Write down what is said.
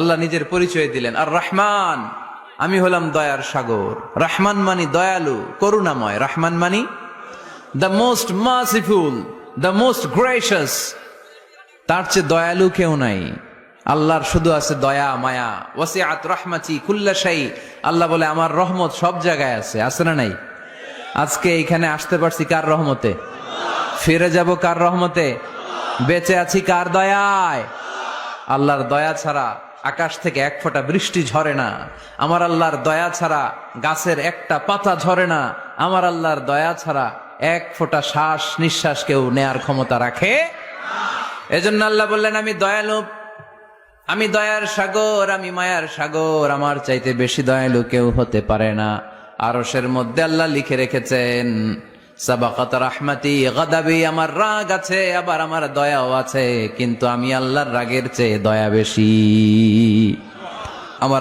আল্লাহ নিজের পরিচয় দিলেন, আর রহমান, আমি হলাম দয়ার সাগর। রহমান মানি দয়ালু, করুণাময়। রহমান মানি the most merciful, the most gracious. তার চেয়ে দয়ালু কেউ নাই। আল্লাহর শুধু আছে দয়া মায়া। ওয়াসিআত রাহমাতি কুল্লা শাই। আল্লাহ বলে আমার রহমত সব জায়গায় আছে। আছে না নাই? আজকে এখানে আসতে পারছি কার রহমতে? ফিরে যাব কার রহমতে? বেঁচে আছি কার দয়ায়? আল্লাহর দয়া ছাড়া আকাশ থেকে এক ফোঁটা বৃষ্টি ঝরে না। আমার আল্লাহর দয়া ছাড়া গাছের একটা পাতা ঝরে না। আমার আল্লাহর দয়া ছাড়া এক ফোঁটা শ্বাস নিঃশ্বাস কেউ নেয়ার ক্ষমতা রাখে। এজন্য আল্লাহ বললেন, আমি দয়ালু, আমি দয়ার সাগর, আমি মায়ার সাগর। আমার চাইতে বেশি দয়ালু কেউ হতে পারে না। আরশের মধ্যে আল্লাহ লিখে রেখেছেন, সাবাকাত রাহমাতি গাদাবি। আমার রাগ আছে, আবার আমার দয়াও আছে, কিন্তু আমি আল্লাহর রাগের চেয়ে দয়া বেশি।